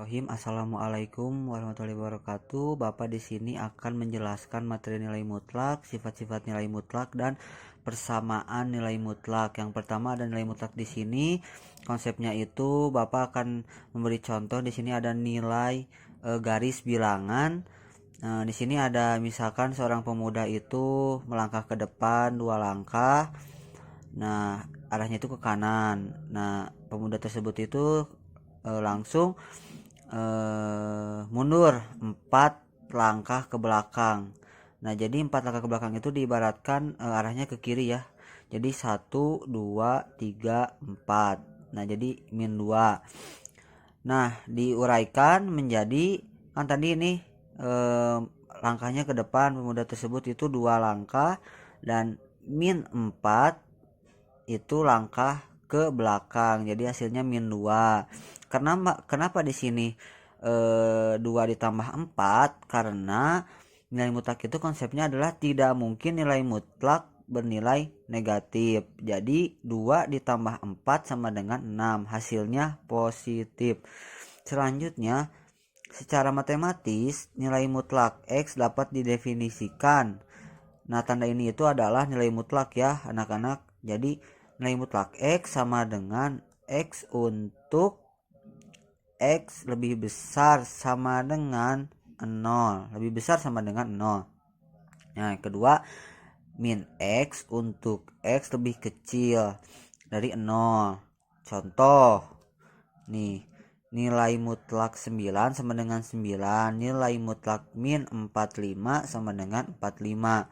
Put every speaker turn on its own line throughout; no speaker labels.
Bismillahirrahmanirrahim. Assalamualaikum warahmatullahi wabarakatuh. Bapak di sini akan menjelaskan materi nilai mutlak, sifat-sifat nilai mutlak dan persamaan nilai mutlak. Yang pertama ada nilai mutlak di sini. Konsepnya itu Bapak akan memberi contoh. Di sini ada nilai garis bilangan. Di sini ada misalkan seorang pemuda itu melangkah ke depan 2 langkah. Nah, arahnya itu ke kanan. Nah, pemuda tersebut itu langsung mundur 4 langkah ke belakang. Nah, jadi 4 langkah ke belakang itu diibaratkan arahnya ke kiri ya. Jadi 1, 2, 3, 4. Nah, jadi -2. Nah, diuraikan menjadi kan tadi ini langkahnya ke depan pemuda tersebut itu 2 langkah dan -4 itu langkah ke belakang. Jadi hasilnya -2. Kenapa di sini 2 ditambah 4? Karena nilai mutlak itu konsepnya adalah tidak mungkin nilai mutlak bernilai negatif. Jadi 2 ditambah 4 sama dengan 6. Hasilnya positif. Selanjutnya, secara matematis nilai mutlak X dapat didefinisikan. Nah, tanda ini itu adalah nilai mutlak ya anak-anak. Jadi nilai mutlak X sama dengan X untuk X lebih besar sama dengan 0. Lebih besar sama dengan 0. Nah, yang kedua, min X untuk X lebih kecil dari 0. Contoh, nih, nilai mutlak 9 sama dengan 9. Nilai mutlak min 45 sama dengan 45.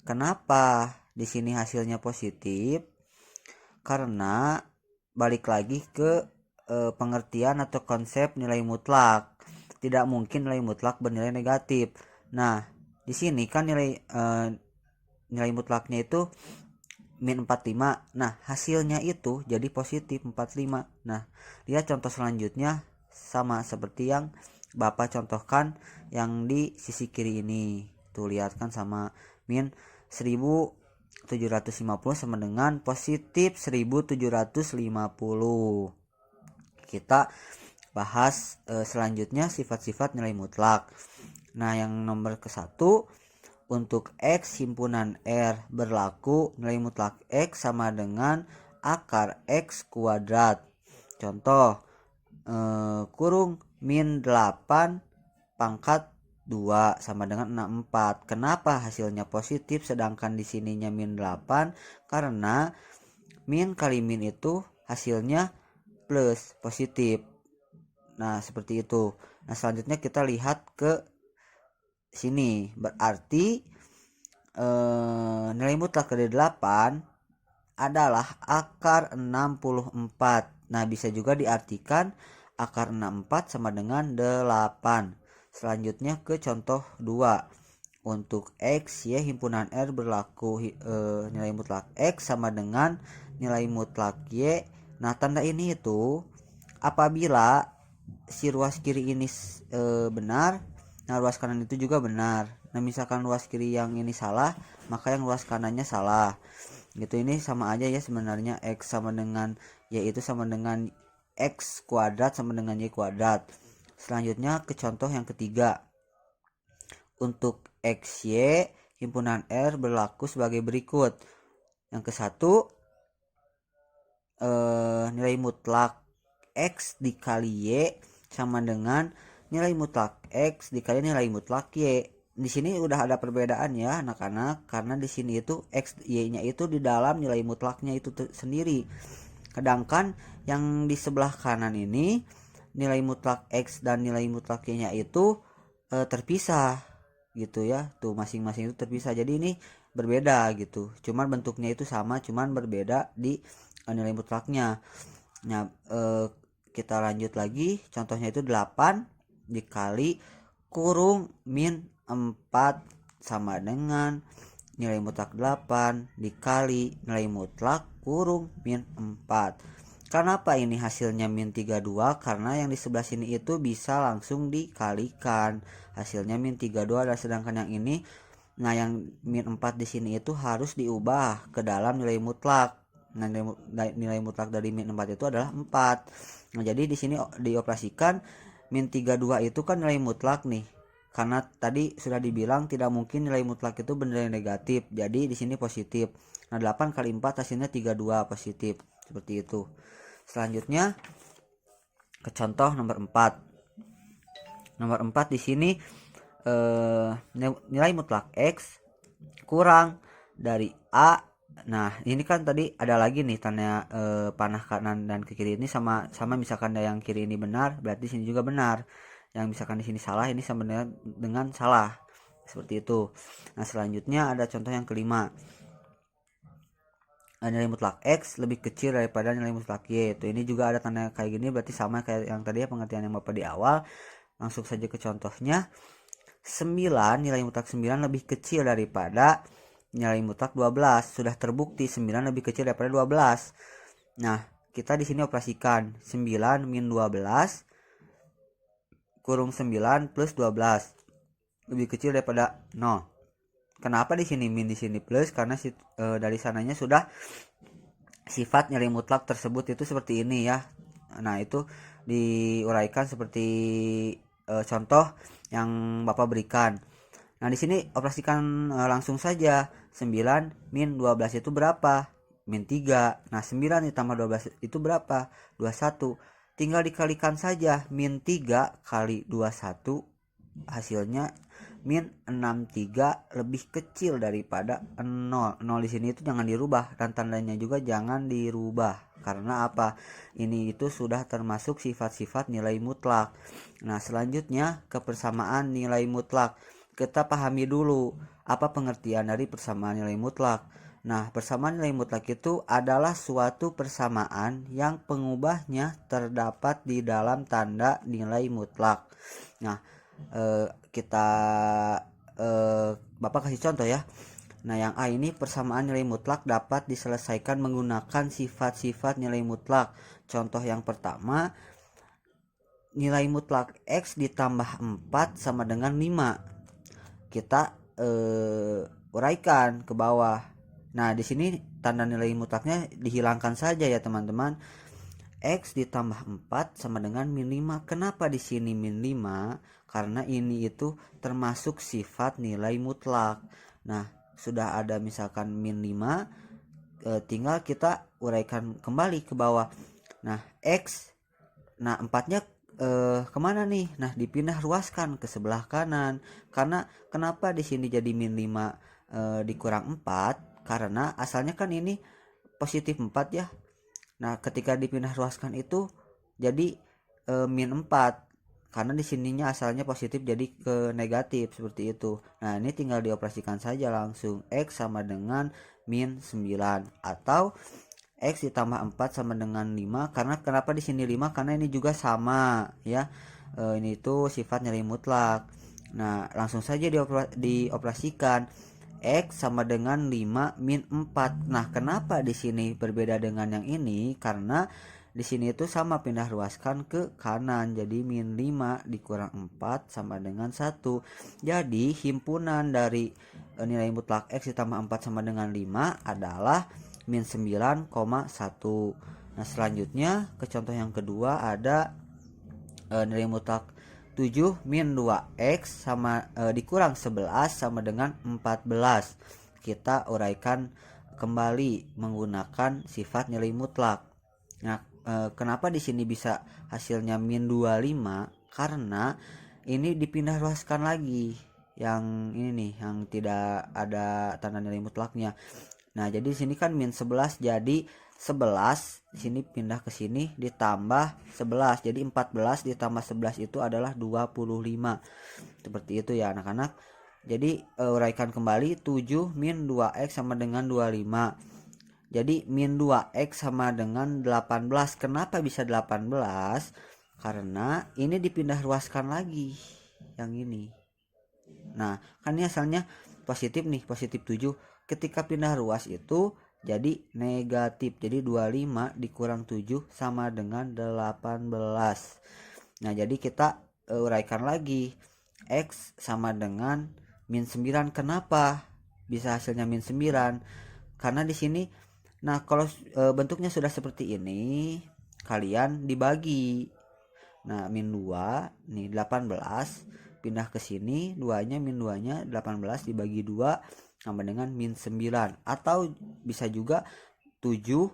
Kenapa di sini hasilnya positif? Karena balik lagi ke pengertian atau konsep nilai mutlak. Tidak mungkin nilai mutlak bernilai negatif. Nah, di sini kan nilai mutlaknya itu min 45. Nah, hasilnya itu jadi positif 45. Nah, lihat contoh selanjutnya sama seperti yang Bapak contohkan yang di sisi kiri ini. Tuh lihat kan sama min 1750 sama dengan positif 1750. Kita bahas selanjutnya sifat-sifat nilai mutlak. Nah, yang nomor ke-1, untuk X himpunan R berlaku nilai mutlak X sama dengan akar X kuadrat. Contoh, kurung min 8 pangkat 2 sama dengan 64. Kenapa hasilnya positif sedangkan di sininya min 8? Karena min kali min itu hasilnya plus positif. Nah, seperti itu. Nah, selanjutnya kita lihat ke sini. Berarti nilai mutlak dari 8 adalah akar 64. Nah, bisa juga diartikan akar 64 sama dengan 8. Selanjutnya ke contoh 2. Untuk X, Y himpunan R berlaku nilai mutlak X sama dengan nilai mutlak Y. Nah, tanda ini itu apabila si ruas kiri ini benar, nah ruas kanan itu juga benar. Nah, misalkan ruas kiri yang ini salah, maka yang ruas kanannya salah. Gitu, ini sama aja ya sebenarnya. X sama dengan Y itu sama dengan X kuadrat sama dengan Y kuadrat. Selanjutnya ke contoh yang ketiga. Untuk XY himpunan R berlaku sebagai berikut. Yang ke-1, nilai mutlak X dikali Y sama dengan nilai mutlak X dikali nilai mutlak Y. Di sini udah ada perbedaan ya anak-anak, karena di sini itu X Y-nya itu di dalam nilai mutlaknya itu sendiri. Sedangkan yang di sebelah kanan ini nilai mutlak X dan nilai mutlak Y-nya itu terpisah gitu ya. Tuh masing-masing itu terpisah. Jadi ini berbeda gitu. Cuman bentuknya itu sama, cuman berbeda di nilai mutlaknya. Nah, kita lanjut lagi. Contohnya itu 8 dikali kurung min 4 sama dengan nilai mutlak 8 dikali nilai mutlak kurung min 4. Kenapa ini hasilnya min 32? Karena yang di sebelah sini itu bisa langsung dikalikan. Hasilnya min 32 dan sedangkan yang ini, nah yang min 4 di sini itu harus diubah ke dalam nilai mutlak. Nah, nilai mutlak dari min 4 itu adalah 4. Nah, jadi di sini dioperasikan min 32 itu kan nilai mutlak nih. Karena tadi sudah dibilang tidak mungkin nilai mutlak itu bernilai negatif. Jadi di sini positif. Nah, 8 kali 4 hasilnya 32 positif. Seperti itu. Selanjutnya ke contoh nomor 4. Nomor 4 di sini nilai mutlak X kurang dari A. Nah, ini kan tadi ada lagi nih tanda panah kanan dan ke kiri ini sama misalkan yang kiri ini benar, berarti sini juga benar. Yang misalkan di sini salah, ini sama dengan salah. Seperti itu. Nah, selanjutnya ada contoh yang kelima. Nilai mutlak X lebih kecil daripada nilai mutlak Y. Itu ini juga ada tanda kayak gini, berarti sama kayak yang tadi ya, pengertian yang Bapak di awal. Langsung saja ke contohnya. 9, nilai mutlak 9 lebih kecil daripada nilai mutlak 12. Sudah terbukti 9 lebih kecil daripada 12. Nah, kita di sini operasikan 9 min 12 kurung 9 plus 12 lebih kecil daripada 0. Kenapa di sini min, di sini plus? Karena dari sananya sudah sifat nilai mutlak tersebut itu seperti ini ya. Nah, itu diuraikan seperti contoh yang Bapak berikan. Nah, di sini operasikan langsung saja. 9 min 12 itu berapa? Min 3. Nah, 9 ditambah 12 itu berapa? 21. Tinggal dikalikan saja. Min 3 kali 21 hasilnya min 63 lebih kecil daripada 0. 0 di sini itu jangan dirubah dan tandanya juga jangan dirubah. Karena apa? Ini itu sudah termasuk sifat-sifat nilai mutlak. Nah, selanjutnya ke persamaan nilai mutlak. Kita pahami dulu apa pengertian dari persamaan nilai mutlak. Nah, persamaan nilai mutlak itu adalah suatu persamaan yang pengubahnya terdapat di dalam tanda nilai mutlak. Nah, kita Bapak kasih contoh ya. Nah, yang A ini persamaan nilai mutlak dapat diselesaikan menggunakan sifat-sifat nilai mutlak. Contoh yang pertama, nilai mutlak X ditambah 4 sama dengan 5. Kita uraikan ke bawah. Nah, di sini tanda nilai mutlaknya dihilangkan saja ya teman-teman. X ditambah 4 sama dengan min 5. Kenapa di sini min 5? Karena ini itu termasuk sifat nilai mutlak. Nah, sudah ada misalkan min 5, tinggal kita uraikan kembali ke bawah. Nah, X, nah 4-nya kemana nih? Nah, dipindah ruaskan ke sebelah kanan. Karena kenapa di sini jadi min 5 dikurang 4? Karena asalnya kan ini positif 4 ya. Nah, ketika dipindah ruaskan itu jadi min 4. Karena di sininya asalnya positif jadi ke negatif seperti itu. Nah, ini tinggal dioperasikan saja langsung. X sama dengan min 9 atau X ditambah 4 sama dengan 5. Karena kenapa di sini 5? Karena ini juga sama ya. Ini itu sifat nilai mutlak. Nah, langsung saja dioperasikan. X sama dengan 5 min 4. Nah, kenapa di sini berbeda dengan yang ini? Karena di sini itu sama pindah ruaskan ke kanan. Jadi min 5 dikurang 4 sama dengan 1. Jadi himpunan dari nilai mutlak X ditambah 4 sama dengan 5 adalah min 9,1. Nah, selanjutnya ke contoh yang kedua ada nilai mutlak 7 min 2x sama dikurang 11 sama dengan 14. Kita uraikan kembali menggunakan sifat nilai mutlak. Nah, kenapa di sini bisa hasilnya min 25? Karena ini dipindah ruaskan lagi. Yang ini nih, yang tidak ada tanda nilai mutlaknya. Nah, jadi di sini kan min 11 jadi 11, di sini pindah ke sini ditambah 11. Jadi 14 ditambah 11 itu adalah 25. Seperti itu ya anak-anak. Jadi uraikan kembali 7 min 2x sama dengan 25. Jadi min 2x sama dengan 18. Kenapa bisa 18? Karena ini dipindah ruaskan lagi yang ini. Nah, kan ini asalnya positif nih, positif 7. Ketika pindah ruas itu jadi negatif. Jadi 25 dikurang 7 sama dengan 18. Nah, jadi kita uraikan lagi. X sama dengan min 9. Kenapa bisa hasilnya min 9? Karena di sini, nah kalau bentuknya sudah seperti ini, kalian dibagi. Nah min 2 nih 18 pindah ke sini, 2-nya min 2-nya 18 dibagi 2 sama dengan min 9, atau bisa juga 7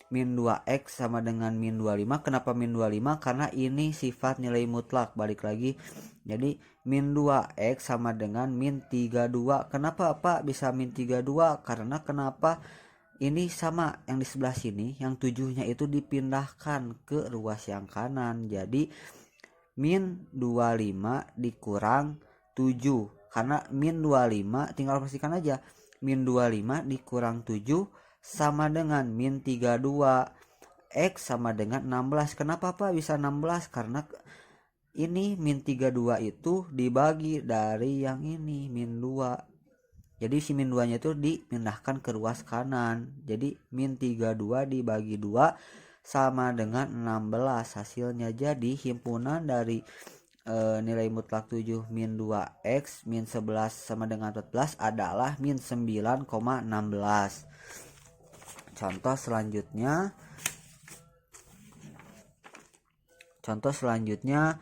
min 2x sama dengan min 25. Kenapa min 25? Karena ini sifat nilai mutlak, balik lagi. Jadi min 2x sama dengan min 32. Kenapa Pak bisa min 32? Karena kenapa ini sama yang di sebelah sini, yang 7-nya itu dipindahkan ke ruas yang kanan. Jadi min 25 dikurang 7. Karena min 25 tinggal pastikan aja. Min 25 dikurang 7 sama dengan min 32. X sama dengan 16. Kenapa Pak bisa 16? Karena ini min 32 itu dibagi dari yang ini min 2. Jadi si min 2 nya itu dipindahkan ke ruas kanan. Jadi min 32 dibagi 2 sama dengan 16 hasilnya. Jadi himpunan dari nilai mutlak 7 min 2x min 11 sama dengan 14 adalah min 9,16. Contoh selanjutnya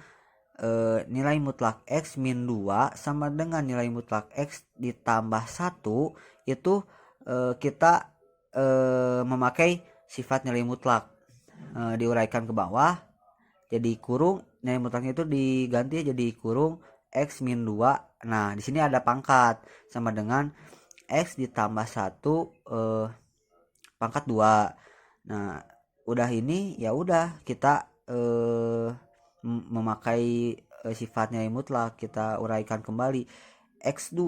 nilai mutlak x min 2 sama dengan nilai mutlak x ditambah 1. Itu kita memakai sifat nilai mutlak, diuraikan ke bawah jadi kurung, nilai mutlaknya itu diganti jadi kurung x min 2. Nah di sini ada pangkat sama dengan x ditambah 1 pangkat 2. Nah udah ini ya udah kita memakai sifat nilai mutlak, kita uraikan kembali. X2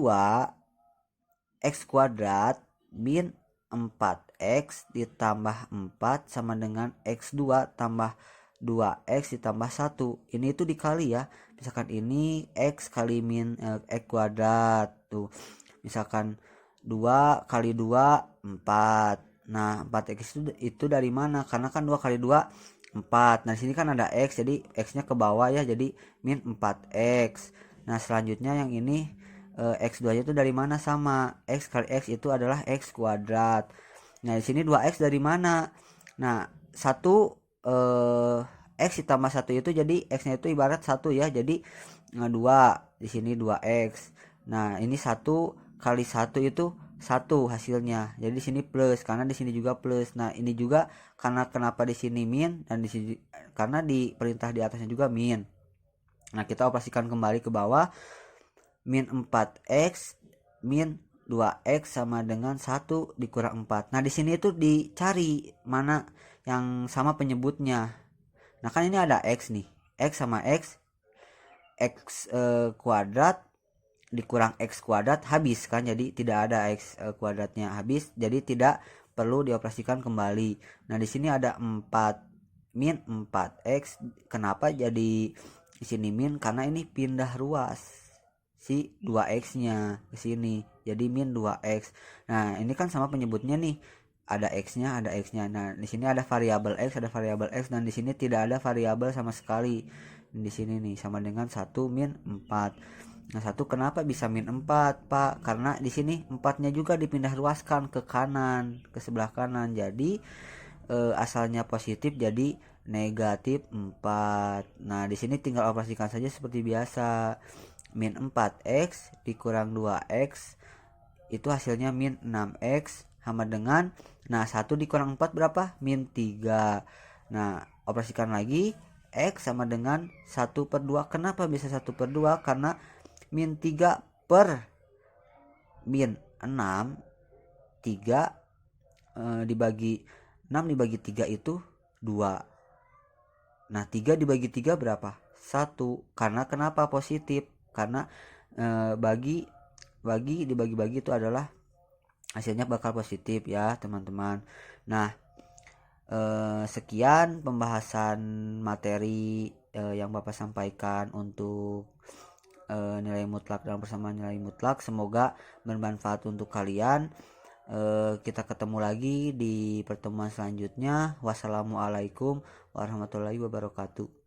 x kuadrat min 4x ditambah 4 sama dengan x2 tambah 2x ditambah 1. Ini itu dikali ya. Misalkan ini x kali min x kuadrat tuh. Misalkan 2 kali 2 4. Nah 4x itu dari mana? Karena kan 2 kali 2 4. Nah di sini kan ada x, jadi x-nya ke bawah ya, jadi min 4x. Nah selanjutnya yang ini x2 nya itu dari mana? Sama x kali x itu adalah x kuadrat. Nah di sini 2x dari mana? Nah 1 x ditambah 1 itu jadi x-nya itu ibarat 1 ya. Jadi 2 di sini 2x. Nah ini 1 kali 1 itu 1 hasilnya. Jadi di sini plus karena di sini juga plus. Nah ini juga karena kenapa di sini min dan di sini karena di perintah di atasnya juga min. Nah kita operasikan kembali ke bawah. Min 4x min 2x sama dengan 1 dikurang 4. Nah di sini itu dicari mana yang sama penyebutnya. Nah kan ini ada x nih, x sama x kuadrat dikurang x kuadrat habis kan, jadi tidak ada x kuadratnya habis, jadi tidak perlu dioperasikan kembali. Nah di sini ada 4 min 4x. Kenapa jadi di sini min? Karena ini pindah ruas si 2x-nya ke sini, jadi min 2x. Nah ini kan sama penyebutnya nih, ada x-nya, ada x-nya. Nah di sini ada variabel x, ada variabel x, dan di sini tidak ada variabel sama sekali. Di sini nih sama dengan 1 min 4. Nah 1 kenapa bisa min 4 Pak? Karena di sini 4-nya juga dipindah ruaskan ke kanan, ke sebelah kanan. Jadi asalnya positif jadi negatif 4. Nah di sini tinggal operasikan saja seperti biasa. Min 4x dikurang 2x itu hasilnya min 6x sama dengan, nah 1 dikurang 4 berapa? Min 3. Nah operasikan lagi, x sama dengan 1/2. Kenapa bisa 1/2? Karena min 3 per min 6, 3 dibagi 6 dibagi 3 itu 2. Nah 3 dibagi 3 berapa? 1. Karena kenapa positif? Karena bagi dibagi-bagi itu adalah hasilnya bakal positif ya teman-teman. Nah sekian pembahasan materi yang Bapak sampaikan untuk nilai mutlak dalam persamaan nilai mutlak. Semoga bermanfaat untuk kalian. Kita ketemu lagi di pertemuan selanjutnya. Wassalamualaikum warahmatullahi wabarakatuh.